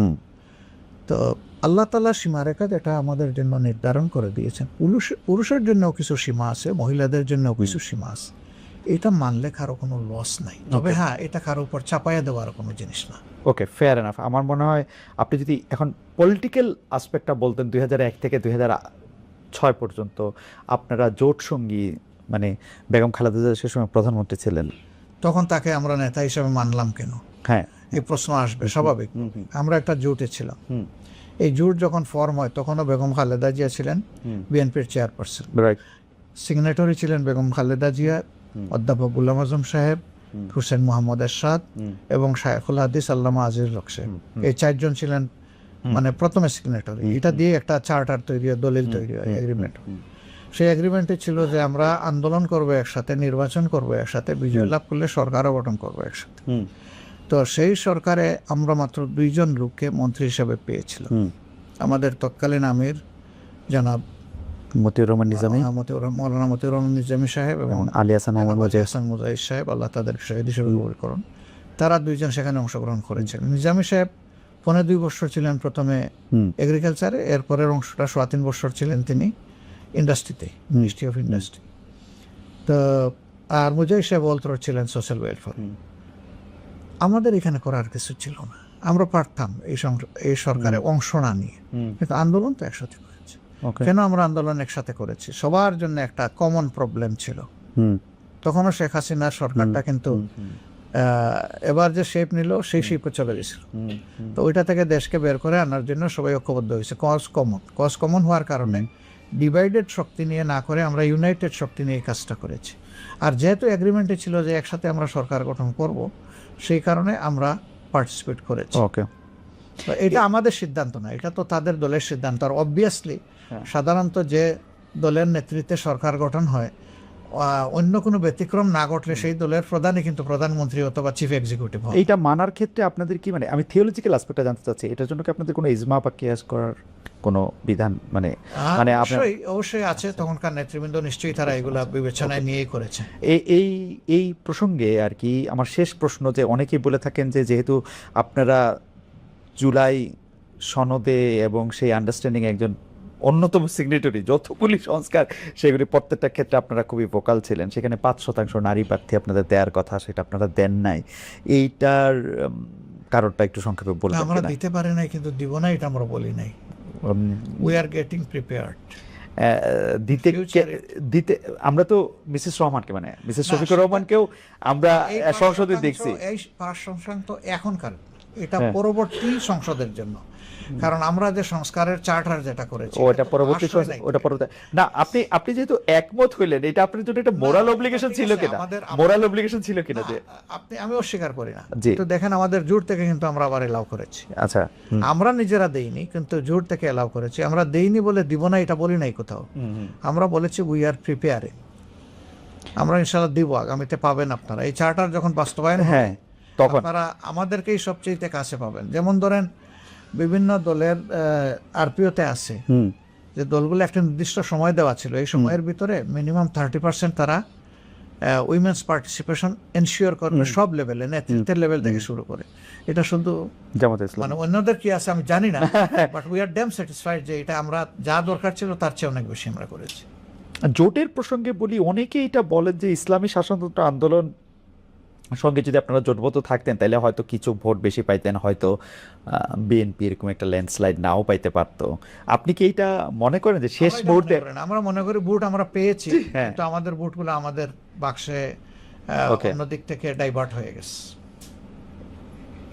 তো আল্লাহ তাআলা সীমারেখা যেটা আমাদের জন্য নির্ধারণ করে দিয়েছেন, পুরুষের জন্য কিছু সীমা আছে, মহিলাদের জন্য কিছু সীমা আছে। এটা মানলে কারো কোনো লস নাই, তবে হ্যাঁ এটা কারো উপর চাপাইয়া দেওয়ার কোনো জিনিস না। ওকে, ফেয়ার এনাফ। আমার মনে হয় আপনি যদি এখন পলিটিক্যাল আসপেক্টটা বলতেন, 2001 থেকে 2006 পর্যন্ত আপনারা জোট সঙ্গী, মানে বেগম খালেদা জিয়া সে সময় প্রধানমন্ত্রী ছিলেন, তখন তাকে আমরা নেতা হিসেবে মানলাম কেন? হ্যাঁ, এই প্রশ্ন আসবে স্বাভাবিক। আমরা একটা জোটে ছিলাম। এই জোট যখন ফর্ম হয় তখনও বেগম খালেদা জিয়া ছিলেন বিএনপির চেয়ারপারসন, সিগনেটরি ছিলেন বেগম খালেদা জিয়া, অধ্যাপক গুলাম আজম সাহেব, হুসেন মোহাম্মদ এরশাদ এবং শায়খুল হাদিস আল্লামা আজিজুল হক সাহেব। এই চারজন ছিলেন মানে প্রথমে সিগনেটরি। এটা দিয়ে একটা চার্টার তৈরি হয়, দলিল তৈরি হয়, এগ্রিমেন্ট। সেই এগ্রিমেন্টে ছিল যে আমরা আন্দোলন করবো একসাথে, নির্বাচন করবো একসাথে, বিজয় লাভ করলে সরকারও গঠন করবো একসাথে। তো সেই সরকারে আমরা মাত্র 2 জন লোককে মন্ত্রী হিসেবে পেয়েছিল। আমাদের তৎকালীন আমির জনাব মতিউর রহমান নিজামী, মৌলানা মতিউর রহমান নিজামী সাহেব এবং আলী হাসান মুজাহিদ সাহেব, আল্লাহ তাদের শহীদ হিসেবে কবুল করুন। তারা 2 জন সেখানে অংশগ্রহণ করেছিলেন। নিজামী সাহেব 2.5 বছর ছিলেন প্রথমে এগ্রিকালচারে, এরপরের অংশটা 3.25 বছর ছিলেন তিনি ইন্ডাস্ট্রিতে, মিনিস্ট্রি অফ ইন্ডাস্ট্রি। তো আর মুজাহিদ সাহেব অলতর ছিলেন সোশ্যাল ওয়েলফেয়ার। আমাদের এখানে করার কিছু ছিল না, আমরা পারতাম এই সরকারে অংশ না নিয়ে, কিন্তু আন্দোলন তো একসাথে করেছি। কেন আমরা আন্দোলন একসাথে করেছি? সবার জন্য একটা কমন প্রবলেম ছিল। তখনও শেখ হাসিনার সরকারটা কিন্তু এবার যে শেপ নিল সেই শেপে চলে গেছিল। তো ওইটা থেকে দেশকে বের করে আনার জন্য সবাই ঐক্যবদ্ধ হয়েছে। কজ কমন হওয়ার কারণে ডিভাইডেড শক্তি নিয়ে না করে আমরা ইউনাইটেড শক্তি নিয়ে এই কাজটা করেছি। আর যেহেতু এগ্রিমেন্টে ছিল যে একসাথে আমরা সরকার গঠন করব, সেই কারণে আমরা পার্টিসিপেট করেছি। এটা আমাদের সিদ্ধান্ত না, এটা তো তাদের দলের সিদ্ধান্ত। আর অবভিয়াসলি সাধারণত যে দলের নেতৃত্বে সরকার গঠন হয়, অন্য কোনো ব্যতিক্রম না ঘটলে সেই দলের প্রধানই কিন্তু প্রধানমন্ত্রী অথবা চিফ এক্সিকিউটিভ হয়। এইটা মানার ক্ষেত্রে আপনাদের কি, মানে আমি থিওলজিক্যাল অ্যাসপেক্টটা জানতে চাচ্ছি, এটার জন্য কি আপনাদের কোনো ইজমা বা কিয়াস করার কোনো বিধান মানে অবশ্যই আছে। তখনকার নেতৃবৃন্দ নিশ্চয়ই তারা এগুলা বিবেচনায় নিয়েই করেছে। এই প্রসঙ্গে আর কি আমার শেষ প্রশ্ন, যে অনেকেই বলে থাকেন যে যেহেতু আপনারা জুলাই সনদে এবং সেই আন্ডারস্ট্যান্ডিং একজন অন্যতম সিগনেটরি, যতগুলি সংস্কার সেগুলি প্রত্যেকটা ক্ষেত্রে আপনারা খুবই ভোকাল ছিলেন, সেখানে 5% নারী প্রার্থী আপনাদের দেওয়ার কথা, সেটা আপনারা দেন নাই। এইটার কারণটা একটু সংক্ষেপে বলবেন? আমরা দিতে পারি নাই, কিন্তু দিব না এটা আমরা বলি নাই। We are getting prepared. দিতে আমরা তো মিসেস রহমানকে, মানে মিসেস শফিকুর রহমানকেও আমরা সংসদে দেখছি। এই 5% তো এখনকার, এটা পরবর্তী সংসদের জন্য। কারণ আমরা যে সংস্কারের চার্টার যেটা করেছি ওটা পরবর্তী না। আপনি যেহেতু একমত হইলেন, এটা আপনার জন্য একটা মোরাল অব্লিগেশন ছিল কিনা? মোরাল অব্লিগেশন ছিল কিনা যে আমি অস্বীকার করি না। তো দেখেন আমাদের জোট থেকে কিন্তু আমরা আবার এলাও করেছি। আচ্ছা, আমরা নিজেরা দেইনি, কিন্তু জোট থেকে এলাও করেছি। আমরা দেইনি বলে দিব না এটা বলি নাই কোথাও। আমরা বলেছি উই আর প্রিপেয়ারিং, আমরা ইনশাআল্লাহ দিব, আগামীতে পাবেন আপনারা। এই চার্টার যখন বাস্তবায়ন হয় তখন আপনারা আমাদেরকেই সবচেয়ে কাছে পাবেন। যেমন ধরেন বিভিন্ন দলের আরপিওতে আছে যে দলগুলো একটা নির্দিষ্ট সময় দেওয়া ছিল, এই সময়ের ভিতরে মিনিমাম 30% তারা উইমেন্স পার্টিসিপেশন এনশিওর করবে সব লেভেলে, নেতৃত্বের লেভেল থেকে শুরু করে। এটা শুধু জামাতে ইসলাম, মানে অন্যদের কি আছে আমি জানি না, but we are damn satisfied যে এটা আমরা যা দরকার ছিল তার চেয়ে অনেক বেশি আমরা করেছি। জোটের প্রসঙ্গে বলি, অনেকে এটা বলেন যে ইসলামী শাসনতন্ত্র আন্দোলন সঙ্গে যদি আপনারা জোটবদ্ধ থাকতেন তাহলে হয়তো কিছু ভোট বেশি পাইতেন, হয়তো বিএনপি এরকম একটা ল্যান্ডস্লাইড নাও পাইতে পারতো। আপনি কি এটা মনে করেন যে শেষ মুহূর্তে? আমরা মনে করি ভোট আমরা পেয়েছি, কিন্তু আমাদের ভোটগুলো আমাদের বাক্সে অন্য দিক থেকে ডাইভার্ট হয়ে গেছে।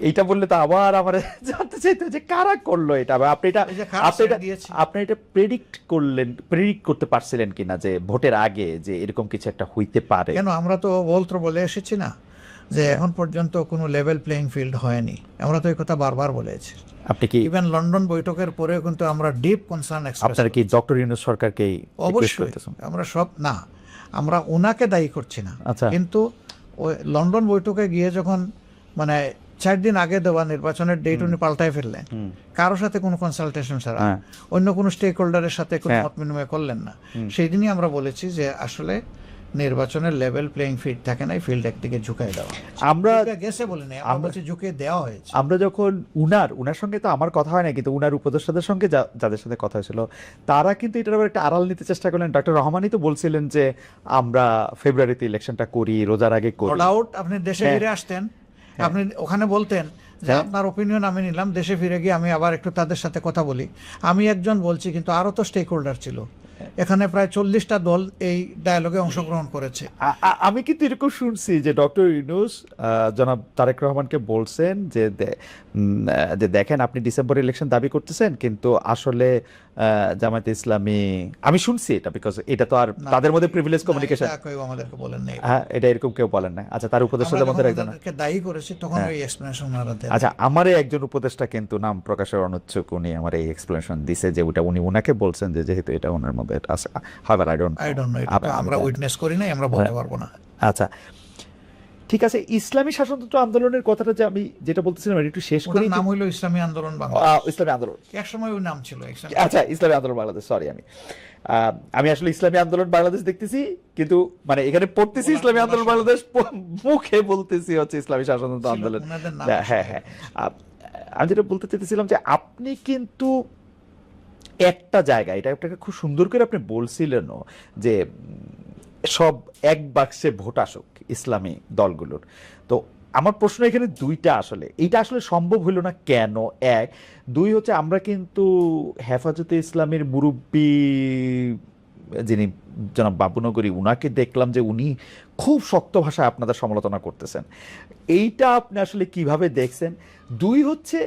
এইটা বললে তো আবার আমার জানতে চাইতে যে কারা করলো এটা। আপনি এটা প্রেডিক্ট করতে পারছিলেন কিনা যে ভোটের আগে যে এরকম কিছু একটা হইতে পারে? কেন, আমরা তো বলে এসেছি না যে এখন পর্যন্ত কোনো লেভেল প্লেইং ফিল্ড হয়নি। আমরা তো এই কথা বারবার বলেছি। আপনি কি ইভেন লন্ডন বৈঠকের পরে কিন্তু আমরা ডিপ কনসার্ন এক্সপ্রেস। আপনারা কি ডক্টর ইউনূস সরকারকে? অবশ্যই আমরা সব না, আমরা ওনাকে দায়ী করছি না, কিন্তু ওই লন্ডন বৈঠকে গিয়ে যখন মানে 4 দিন আগে দেওয়া নির্বাচনের ডেট উনি পাল্টায় ফেললেন, কারোর সাথে কোনো কনসালটেশন ছাড়া, অন্য কোনো স্টেক হোল্ডারের সাথে কোনো মত বিনিময় করলেন না। সেই দিনই আমরা বলেছি যে আসলে নির্বাচনের লেভেল প্লেইং ফিল্ড থাকে না, ফিল্ড একদিকে ঝুঁকাই দেওয়া আমরা গেছে বলে নেই, আমরা বলছি ঝুঁকে দেওয়া হয়েছে। আমরা যখন উনার সঙ্গে তো আমার কথা হয় না, কিন্তু উনার উপদেষ্টাদের সঙ্গে যাদের সাথে কথা হয়েছিল তারা কিন্তু এটার আবার একটা আড়াল নিতে চেষ্টা করলেন। ডক্টর রহমানই তো বলছিলেন যে আমরা ফেব্রুয়ারিতে ইলেকশনটা করি, রোজার আগে করি। ডাউট আপনি দেশে ফিরে আসতেন, আপনি ওখানে বলতেন যে আপনার ওপিনিয়ন আমি নিলাম, দেশে ফিরে গিয়ে আমি আবার একটু তাদের সাথে কথা বলি। আমি একজন বলছি, কিন্তু আরও তো স্টেক হোল্ডার ছিল, এখানে প্রায় 40টা দল এই ডায়ালগে অংশগ্রহণ করেছে। আমি কিন্তু এরকম শুনছি যে ডক্টর ইউনূস জনাব তারেক রহমানকে বলছেন যে দেখেন আপনি ডিসেম্বর ইলেকশন দাবি করতেছেন, কিন্তু আসলে জামায়াতে ইসলামী, আমি শুনছি এটা, বিকজ এটা তো আর তাদের মধ্যে প্রিভিলেজ কমিউনিকেশন, আমাদেরকে বলেন নাই। হ্যাঁ, এটা এরকম কেউ বলেন না। আচ্ছা, তার উপদেষ্টাদের মধ্যে একজন দায়ী করেছে তখন ওই এক্সপ্লেনেশন ওনারা দেন। আচ্ছা, আমারই একজন উপদেষ্টা কিন্তু নাম প্রকাশের অনুচ্ছুক, উনি আমার এই এক্সপ্লেনেশন দিছে যে ওটা উনি ওনাকে বলছেন যে যেহেতু এটা ওনার মধ্যে আছে। হাওয়ার আই ডোন্ট নো, আমরা উইটনেস করি নাই, আমরা বলতে পারবো না। আচ্ছা, ঠিক আছে। ইসলামী শাসনতন্ত্র আন্দোলনের কথাটা যে আমি যেটা বলতেছিলাম এটা একটু শেষ করি। নাম হইলো ইসলামী আন্দোলন বাংলাদেশ, ইসলামী আন্দোলন, এক সময় ওই নাম ছিল। আচ্ছা, ইসলামী আন্দোলন বাংলাদেশ, সরি, আমি আসলে ইসলামী আন্দোলন বাংলাদেশ দেখতেছি, কিন্তু মানে এখানে পড়তেছি ইসলামী আন্দোলন বাংলাদেশ, মুখে বলতেছি হচ্ছে ইসলামী শাসনতন্ত্র আন্দোলন। হ্যাঁ হ্যাঁ, আমি যেটা বলতে চাইতেছিলাম যে আপনি কিন্তু একটা জায়গায় এটা আপনাকে খুব সুন্দর করে আপনি বলছিলেনও যে সব এক বাক্সে ভোট আসুক ইসলামী দলগুলোর। তো আমার প্রশ্ন এখানে দুইটা, আসলে এইটা আসলে সম্ভব হইল না কেন? এক, দুই হচ্ছে আমরা কিন্তু হেফাজতে ইসলামের মুরব্বী যিনি জনাব বাবুনগরী, উনাকে দেখলাম যে উনি খুব শক্ত ভাষায় আপনাদের সমালোচনা করতেছেন। এইটা আপনি আসলে কিভাবে দেখছেন? দুই হচ্ছে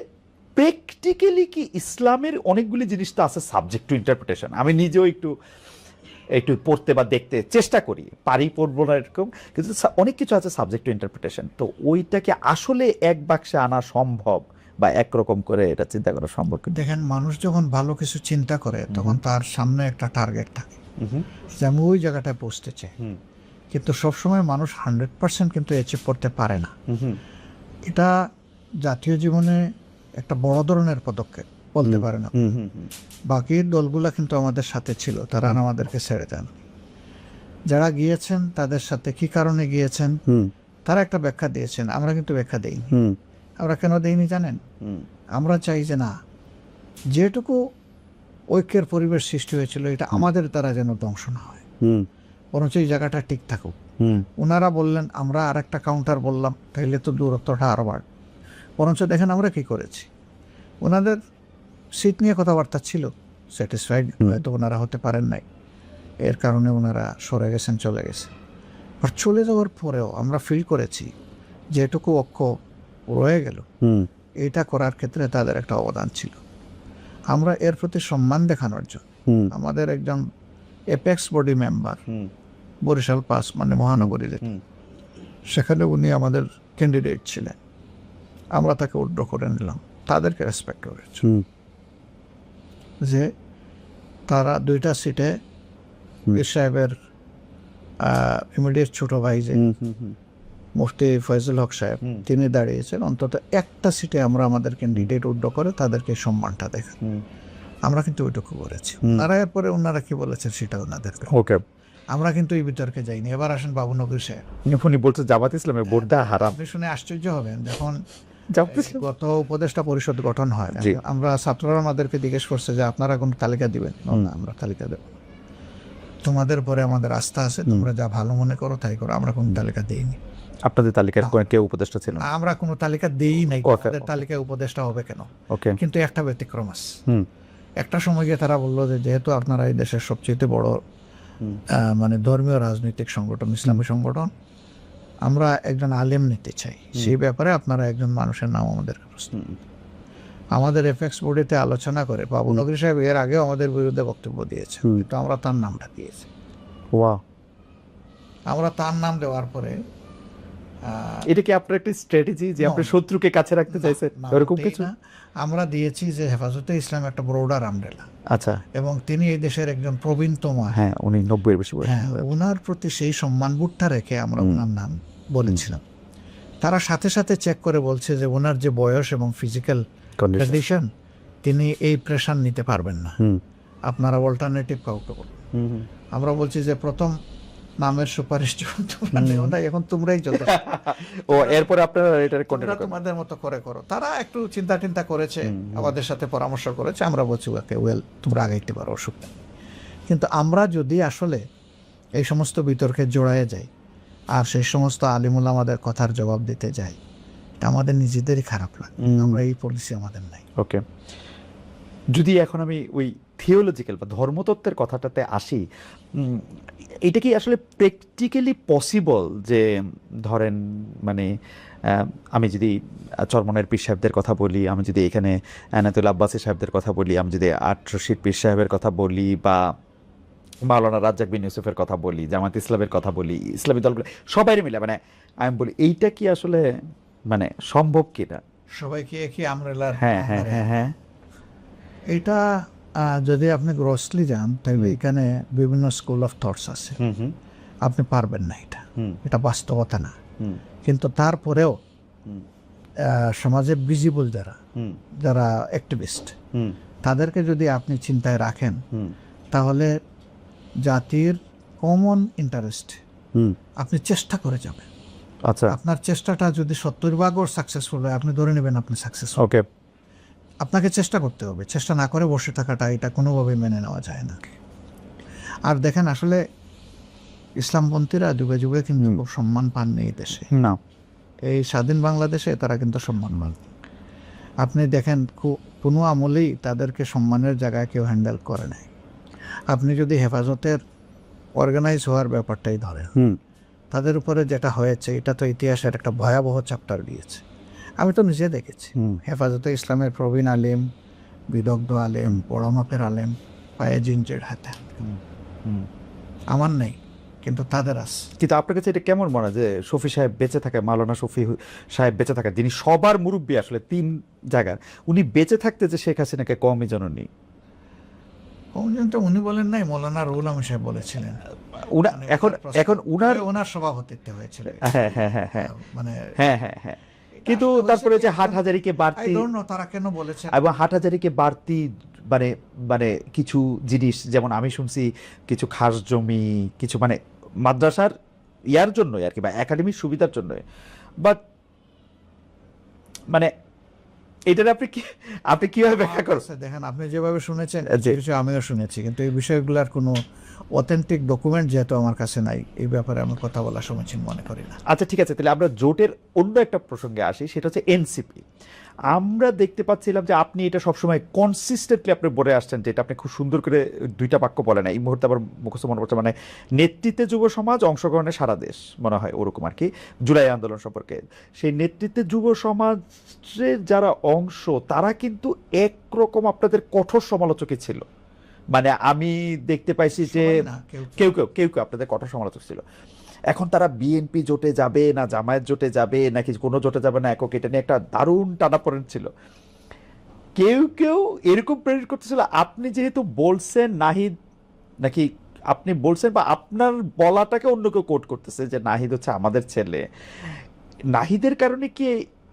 প্র্যাকটিক্যালি কি ইসলামের অনেকগুলি জিনিস তো আছে সাবজেক্ট টু ইন্টারপ্রিটেশন, আমি নিজেও একটু পড়তে বা দেখতে চেষ্টা করি, পারি পড়বো না এরকম, কিন্তু অনেক কিছু আছে সাবজেক্ট টু ইন্টারপ্রিটেশন। তো ওইটাকে আসলে এক বাক্সে আনা সম্ভব বা একরকম করে এটা চিন্তা করা সম্ভব? দেখেন, মানুষ যখন ভালো কিছু চিন্তা করে তখন তার সামনে একটা টার্গেট থাকে যে আমি ওই জায়গাটায় পৌঁছতে চাই, কিন্তু সবসময় মানুষ 100% কিন্তু অ্যাচিভ করতে পারে না। এটা জাতীয় জীবনে একটা বড় ধরনের পদক্ষেপ বলতে পারে না। বাকি দলগুলা কিন্তু আমাদের সাথে ছিল, তারা আমাদেরকে ছেড়ে দেন। যারা গিয়েছেন তাদের সাথে কি কারণে গিয়েছেন তারা একটা ব্যাখ্যা দিয়েছেন, আমরা কিন্তু ব্যাখ্যা দেইনি। আমরা কেন দেইনি জানেন? আমরা চাই যে না, যেটুকু ঐক্যের পরিবেশ সৃষ্টি হয়েছিল এটা আমাদের দ্বারা যেন ধ্বংস না হয়, বরঞ্চ এই জায়গাটা ঠিক থাকুক। ওনারা বললেন, আমরা আর একটা কাউন্টার বললাম, তাইলে তো দূরত্বটা আরো বাড়বে। বরঞ্চ দেখেন আমরা কি করেছি, ওনাদের সিট নিয়ে কথাবার্তা ছিল, স্যাটিসফাইড হয়তো ওনারা হতে পারেন নাই, এর কারণে ওনারা সরে গেছেন, চলে গেছেন। আর চলে যাওয়ার পরেও আমরা ফিল করেছি যেটুকু ঐক্য রয়ে গেল, এটা করার ক্ষেত্রে তাদের একটা অবদান ছিল। আমরা এর প্রতি সম্মান দেখানোর জন্য আমাদের একজন এপেক্স বডি মেম্বার বরিশাল 5 মানে মহানগরীর, সেখানে উনি আমাদের ক্যান্ডিডেট ছিলেন, আমরা তাকে উইথড্র করে নিলাম। তাদেরকে রেসপেক্ট করেছে যে তারা 2টা সিটে পীর সাহেবের ইমিডিয়েট ছোট ভাই যে মুফতি ফয়জুল হক সাহেব, তিনি দাঁড়িয়েছেন, অন্তত একটা সিটে আমরা আমাদের ক্যান্ডিডেট উইথড্র করে তাদেরকে সম্মানটা দেখাই। আমরা কিন্তু ওইটুকু করেছি। তারা এরপরে ওনারা কি বলেছেন সেটা ওনাদেরকে, ওকে, আমরা কিন্তু এই বিতর্কে যাইনি। এবার আসেন বাবুনগর সাহেব, উনি বলছেন জামাত ইসলামের ভোট দেওয়া হারাম। আপনি শুনে আশ্চর্য হবেন, যখন গত উপদেষ্টা পরিষদ গঠন হয়, আমরা ছাত্ররা আমাদেরকে জিজ্ঞেস করছে যে আপনারা কোনো তালিকা দিবেন? না, আমরা তালিকা দেব, তোমাদের পরে আমাদের আস্থা আছে, তোমরা যা ভালো মনে করো তাই করো, আমরা কোনো তালিকা দিইনি। আপনাদের তালিকার কেউ উপদেষ্টা ছিল? আমরা কোনো তালিকা দেই নাই, আমাদের তালিকায় উপদেষ্টা হবে কেন? কিন্তু একটা ব্যতিক্রম আছে। একটা সময় গিয়ে তারা বললো যে যেহেতু আপনারা এই দেশের সবচেয়ে বড় মানে ধর্মীয় রাজনৈতিক সংগঠন, ইসলামী সংগঠন, আমরা একজন আলেম নিতে চাই, সেই ব্যাপারে আপনারা একজন মানুষের নাম আমাদের আমাদের এফএক্স বোর্ডেতে আলোচনা করে বাবুনগরী সাহেব এর আগেও আমাদের বিরুদ্ধে বক্তব্য দিয়েছে, কিন্তু আমরা তার নামটা দিয়েছি। আমরা তার নাম দেওয়ার পরে এটা কি আপনার একটা স্ট্র্যাটেজি যে আপনি শত্রুকে কাছে রাখতে চাইছেন এরকম কিছু? আমরা দিয়েছি যে হেফাজতে ইসলাম একটা ব্রডার আমব্রেলা। আচ্ছা, এবং তিনি এই দেশের একজন প্রবীণতম, হ্যাঁ, উনি 90 এর বেশি বয়স, হ্যাঁ, ওনার প্রতি সেই সম্মানবোধটা রেখে আমরা ওনার নাম বলেছিলাম। তারা সাথে সাথে চেক করে বলছে যে ওনার যে বয়স এবং ফিজিক্যাল কন্ডিশন, তিনি এই প্রেশার নিতে পারবেন না, আপনারা অল্টারনেটিভ কাউকে বলুন। আমরা বলছি যে প্রথম নামের সুপারিশ তোমরা নেও না, এখন তোমরাই চলতে ও এরপরে আপনারা এটা তোমরা কন্টিনিউ করেন। তোমাদের মতো করে করো। তারা একটু চিন্তা টিন্তা করেছে, আমাদের সাথে পরামর্শ করেছে, আমরা বলছি ওকে ওয়েল তোমরা আগাইতে পারো, অসুবিধা নেই। কিন্তু আমরা যদি আসলে এই সমস্ত বিতর্কে জড়ায় যাই আর সেই সমস্ত আলিমুল আমাদের কথার জবাব দিতে যাই, এটা আমাদের নিজেদেরই খারাপ লাগে। আমরা এই পলিসি আমাদের নাই। ওকে, যদি এখন আমি ওই থিওলজিক্যাল বা ধর্মতত্ত্বের কথাটাতে আসি, এটা কি আসলে প্র্যাকটিক্যালি পসিবল যে ধরেন মানে আমি যদি চরমনের পীর সাহেবদের কথা বলি, আমি যদি এখানে আনাতুল আব্বাসী সাহেবদের কথা বলি, আমি যদি আট রশিদ পীর সাহেবের কথা বলি, বা মাওলানা রাজ্জাক বিন ইউসুফের কথা বলি, জামাত ইসলামের কথা বলি, ইসলামী দলগুলো সবাই মিলে মানে আমি বলি এইটা কি আসলে মানে সম্ভব কিনা? সবাইকে একই আমরেলার, হ্যাঁ হ্যাঁ হ্যাঁ হ্যাঁ, এটা যদি আপনি গ্রসলি যান তাহলে এখানে বিভিন্ন স্কুল অফ থটস আছে, আপনি পারবেন না, এটা বাস্তবতা না। কিন্তু তারপরেও সমাজে ভিজিবল যারা অ্যাক্টিভিস্ট, তাদেরকে যদি আপনি চিন্তায় রাখেন তাহলে জাতির কমন ইন্টারেস্ট আপনি চেষ্টা করে যাবেন। আচ্ছা, আপনার চেষ্টাটা যদি 70% সাকসেসফুল হয়, আপনি ধরে নেবেন আপনি সাকসেসফুল। ওকে, আপনাকে চেষ্টা করতে হবে, চেষ্টা না করে বসে থাকাটা এটা কোনোভাবেই মেনে নেওয়া যায় না। আর দেখেন আসলে ইসলামপন্থীরা যুগে যুগে কিন্তু সম্মান পাননি এই দেশে, না এই স্বাধীন বাংলাদেশে তারা কিন্তু সম্মান পান। আপনি দেখেন কোনো আমলেই তাদেরকে সম্মানের জায়গায় কেউ হ্যান্ডেল করে নাই। আপনি যদি হেফাজতের অর্গানাইজ হওয়ার ব্যাপারটাই ধরেন, তাদের উপরে যেটা হয়েছে এটা তো ইতিহাসের একটা ভয়াবহ চ্যাপ্টার দিয়েছে। আমি তো নিজে দেখেছি হেফাজতে ইসলামের প্রবীণ আলেম, বিদগ্ধ আলেম, বড় মাপের আলেম পায়ে জিনজের হাতে, আমার নেই কিন্তু তাদের আছে। কিন্তু আপনার কাছে এটা কেমন মনে হয় যে শফি সাহেব বেঁচে থাকে, মাওলানা শফি সাহেব বেঁচে থাকে, যিনি সবার মুরব্বী আসলে 3 জায়গার, উনি বেঁচে থাকতে যে শেখ হাসিনাকে কমই জননী? উনি বলেন নাই, মৌলানা রুহুল আমিন সাহেব বলেছিলেন। এখন ওনার সভাপতিত্বে হয়েছিল। হ্যাঁ হ্যাঁ হ্যাঁ হ্যাঁ, মানে হ্যাঁ হ্যাঁ হ্যাঁ, কিন্তু তারপরে যে হাটহাজারীকে বাড়তি, তারা কেন বলেছে, এবং হাটহাজারীকে বাড়তি মানে মানে কিছু জিনিস, যেমন আমি শুনছি কিছু খাস জমি, কিছু মানে মাদ্রাসার ইয়ার জন্য আর কি, বা একাডেমির সুবিধার জন্য, বাট মানে এটার আপনি কিভাবে ব্যাখ্যা করছেন? দেখেন আপনি যেভাবে শুনেছেন জি। আমিও শুনেছি, কিন্তু এই বিষয়গুলোর কোনো অথেন্টিক ডকুমেন্ট যেহেতু আমার কাছে নাই, এই ব্যাপারে আমি কথা বলা সমীচীন মনে করি না। আচ্ছা ঠিক আছে, তাহলে আমরা জোটের অন্য একটা প্রসঙ্গে আসি, সেটা হচ্ছে এনসিপি। আমরা দেখতে পাচ্ছিলাম যে আপনি এটা সবসময় কনসিস্টেন্টলি আপনি বলে আসছেন, যেটা আপনি খুব সুন্দর করে 2টা বাক্য বলেন, এই মুহূর্তে আবার মুখস্থ মনে পড়ছে, মানে নেতৃত্বে যুব সমাজ, অংশগ্রহণে সারা দেশ, মনে হয় ওরকম আর কি, জুলাই আন্দোলন সম্পর্কে। সেই নেতৃত্বে যুব সমাজের যারা অংশ, তারা কিন্তু একরকম আপনাদের কঠোর সমালোচকই ছিল। মানে আমি দেখতে পাইছি যে কেউ কেউ আপনাদের কঠোর সমালোচক ছিল। এখন তারা বিএনপি জোটে যাবে না জামায়াত জোটে যাবে নাকি কোনো জোটে যাবে না একক, এটা নিয়ে একটা দারুণ টানাপোড়েন ছিল। কেউ এরকম প্রেরিত করতেছিল, আপনি যেহেতু বলছেন নাহিদ, নাকি আপনি বলছেন বা আপনার বলাটাকে অন্য কেউ কোট করতেছে যে নাহিদ হচ্ছে আমাদের ছেলে, নাহিদের কারণে কি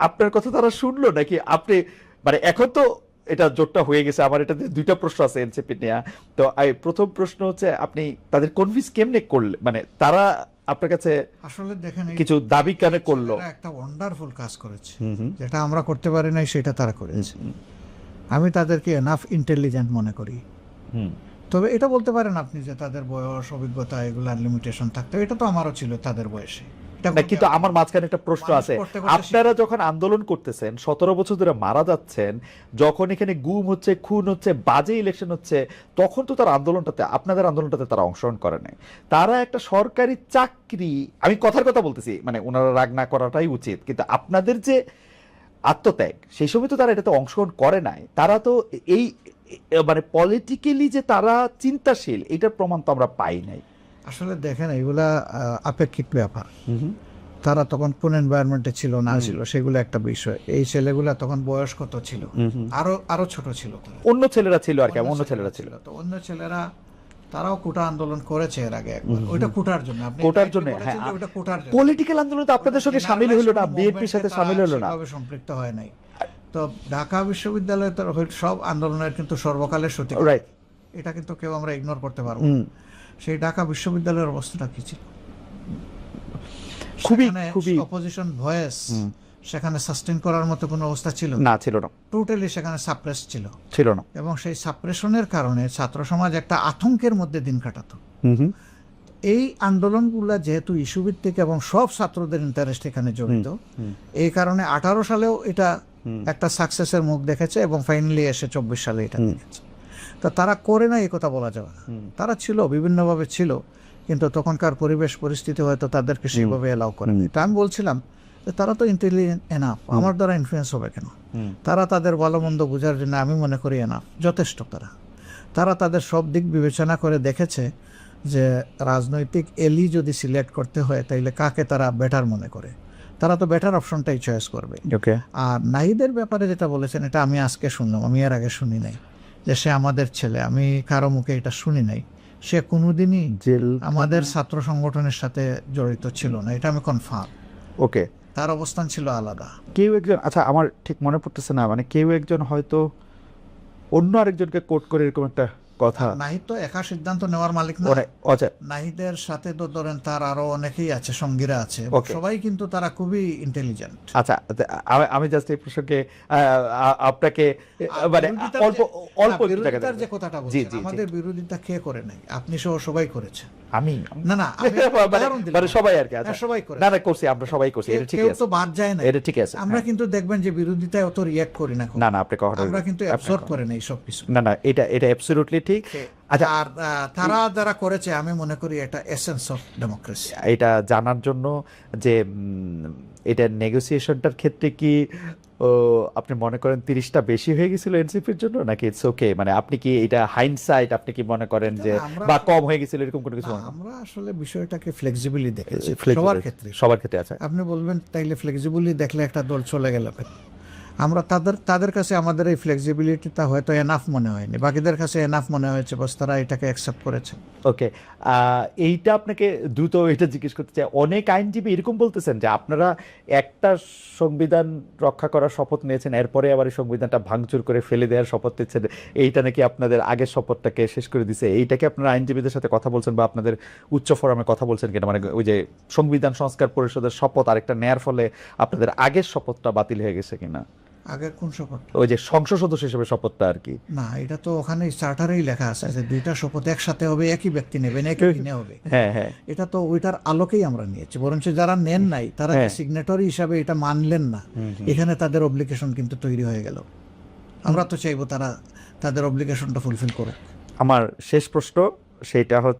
আপনার কথা তারা শুনলো নাকি আপনি, মানে এখন তো এটা জোটটা হয়ে গেছে। আমার এটাতে 2টা প্রশ্ন আছে এনসিপি নিয়ে। তো প্রথম প্রশ্ন হচ্ছে আপনি তাদের কনভিন্স কেমনে করলে, মানে তারা আপনার কাছে আসলে দেখেন কিছু দাবি কেন করলো? একটা ওয়ান্ডারফুল কাজ করেছে, যেটা আমরা করতে পারি নাই সেটা তারা করেছে। আমি তাদেরকে এনাফ ইন্টেলিজেন্ট মনে করি। তবে এটা বলতে পারেন আপনি যে তাদের বয়স, অভিজ্ঞতা, এগুলার লিমিটেশন থাকতো, এটা তো আমারও ছিল তাদের বয়সে। কিন্তু আমার মাঝখানে একটা প্রশ্ন আছে, আপনারা যখন আন্দোলন করতেছেন, 17 বছর ধরে মারা যাচ্ছেন, যখন এখানে গুম হচ্ছে, খুন হচ্ছে, বাজে ইলেকশন হচ্ছে, তখন তো তার আন্দোলনটাতে, আপনাদের আন্দোলনটাতে তারা অংশগ্রহণ করে নাই। তারা একটা সরকারি চাকরি, আমি কথার কথা বলতেছি, মানে ওনারা রাগ না করাটাই উচিত, কিন্তু আপনাদের যে আত্মত্যাগ, সেই সময় তো তারা এটাতে অংশগ্রহণ করে নাই। তারা তো এই মানে পলিটিক্যালি যে তারা চিন্তাশীল, এটার প্রমাণ তো আমরা পাই নাই। আসলে দেখেন এগুলা আপেক্ষিক ব্যাপার। তারা তখন কোন এনভায়রনমেন্টে ছিল না ছিল সেগুলো একটা বিষয়। এই ছেলেগুলা তখন বয়স কত ছিল, আরো ছোট ছিল, অন্য ছেলেরা ছিল আর কি, অন্য ছেলেরা ছিল। তো অন্য ছেলেরা তারাও কোটা আন্দোলন করেছে এর আগে একবার, ওইটা কোটার জন্য, আপনি কোটার জন্য, হ্যাঁ, ওইটা কোটার জন্য। পলিটিক্যাল আন্দোলন তো আপনাদের সঙ্গে শামিল হলো না, বিএনপির সাথে শামিল হলো না, সম্পৃক্ত হয় নাই। তো ঢাকা বিশ্ববিদ্যালয়ে তো সব আন্দোলনের কিন্তু সর্বকালের সত্যি, রাইট, এটা কিন্তু কেউ আমরা ইগনোর করতে পারবো না। সেই ঢাকা বিশ্ববিদ্যালয়ের অবস্থাটা কি ছিল? খুবই খুবই অপোজিশন ভয়েস সেখানে সাস্টেইন করার মতো কোনো অবস্থা ছিল না, ছিল না, টোটালি সেখানে সাপ্রেস ছিল ছিল না। এবং সেই সাপ্রেশনের কারণে ছাত্র সমাজ একটা আতঙ্কের মধ্যে দিন কাটাতো। হুম। এই আন্দোলনগুলো যেহেতু ইস্যু ভিত্তিক এবং সব ছাত্রদের ইন্টারেস্ট এখানে জড়িত, এই কারণে 18 সালেও এটা একটা সাকসেসের মুখ দেখেছে এবং ফাইনালি এসে 24 সালে এটা দেখেছে। তো তারা করে না এই কথা বলা যাবে না। তারা ছিল, বিভিন্নভাবে ছিল, কিন্তু তখনকার পরিবেশ পরিস্থিতি হয়তো তাদেরকে সেইভাবে এলাও করে। তা আমি বলছিলাম যে তারা তো ইন্টেলিজেন্ট এনাফ, আমার দ্বারা ইনফ্লুয়েন্স হবে কেন? তারা তাদের ভালো মন্দ বোঝার জন্য আমি মনে করি এনাফ, যথেষ্ট। তারা তাদের সব দিক বিবেচনা করে দেখেছে যে রাজনৈতিক এলি যদি সিলেক্ট করতে হয় তাইলে কাকে তারা বেটার মনে করে, তারা তো বেটার অপশনটাই চয়েস করবে। আর নাহিদের ব্যাপারে যেটা বলেছেন এটা আমি আজকে শুনলাম, আমি এর আগে শুনি নাই যে সে আমাদের ছেলে। আমি কারো মুখে এটা শুনি নাই। সে কোনোদিনই আমাদের ছাত্র সংগঠনের সাথে জড়িত ছিল না, এটা আমি কনফার্ম। ওকে, তার অবস্থান ছিল আলাদা। কেউ একজন, আচ্ছা আমার ঠিক মনে পড়তেছে না, মানে কেউ একজন হয়তো অন্য আরেকজনকে কোট করে এরকম একটা কথা। নাহিদ তো একা সিদ্ধান্ত নেওয়ার মালিক না। আচ্ছা, নাহিদের সাথে তো ধরেন তার আরো অনেকেই আছে, সঙ্গীরা আছে, সবাই কিন্তু তারা খুবই ইন্টেলিজেন্ট। আচ্ছা, আমি জাস্ট এই প্রসঙ্গে আপনাকে মানে অল্প অল্প বিরোধিতার যে কথাটা বলছেন, আমাদের বিরোধিতা কে করে নাই? আপনি সহ সবাই করেছে। আমি না মানে সবাই আর কি। আচ্ছা, সবাই করে, না করছি, আমরা সবাই করছি, এটা ঠিক আছে, কেউ তো বাদ যায় না, এটা ঠিক আছে। আমরা কিন্তু দেখবেন যে বিরোধিতায় অত রিঅ্যাক্ট করি না। না আপনি কখনো, আমরা কিন্তু অ্যাবসর্ব করে নেই সব কিছু। না এটা অ্যাবসলিউটলি ঠিক। আচ্ছা, আর তারা যারা করেছে আমি মনে করি এটা এসেন্স অফ ডেমোক্রেসি। এটা জানার জন্য যে এটা নেগোসিয়েশনটার ক্ষেত্রে কি আপনি মনে করেন 30টা বেশি হয়ে গেছিল এনসিপির জন্য, নাকি ইটস ওকে? মানে আপনি কি এটা হাইন্ডসাইট আপনি কি মনে করেন যে বা কম হয়ে গেছিল এরকম কোনো কিছু? আমরা আসলে বিষয়টাকে ফ্লেক্সিবলি দেখেছি সবার ক্ষেত্রে আছে। আপনি বলবেন তাইলে ফ্লেক্সিবলি দেখলে একটা দল চলে গেল, আমরা তাদের কাছে আমাদের এই ফ্লেক্সিবিলিটিটা হয়তো এনাফ মনে হয়নি, বাকিদের কাছে এনাফ মনে হয়েছে, বস তারা এটাকে অ্যাকসেপ্ট করেছে। ওকে, এইটা আপনাকে দ্রুত এটা জিজ্ঞেস করতে চাই। অনেক আইনজীবী এরকম বলতেছেন যে আপনারা একটা সংবিধান রক্ষা করার শপথ নিয়েছেন, এরপরে আবার এই সংবিধানটা ভাঙচুর করে ফেলে দেওয়ার শপথ নিচ্ছেন, এইটা নাকি আপনাদের আগের শপথটাকে শেষ করে দিছে। এইটাকে আপনারা আইনজীবীদের সাথে কথা বলছেন বা আপনাদের উচ্চ ফোরামে কথা বলছেন কিনা? মানে ওই যে সংবিধান সংস্কার পরিষদের শপথ আরেকটা নেয়ার ফলে আপনাদের আগের শপথটা বাতিল হয়ে গেছে কিনা? আগের কোন শপথ? ওই যে সংসদ সদস্য হিসেবে শপথটা আর কি। না, এটা তো ওখানে চার্টারেই লেখা আছে যে দুইটা শপথ একসাথে হবে, একই ব্যক্তি নেবেন, একই দিনে হবে। হ্যাঁ, এটা তো ওইটার আলোকেই আমরা নিয়েছি। বরঞ্চ যারা নেন নাই তারা সিগনেটরি হিসাবে এটা মানলেন না, এখানে তাদের অব্লিগেশন কিন্তু তৈরি হয়ে গেল। আমরা তো চাইবো তারা তাদের অব্লিগেশনটা ফুলফিল করুক। আমার শেষ প্রশ্ন সেটা হচ্ছে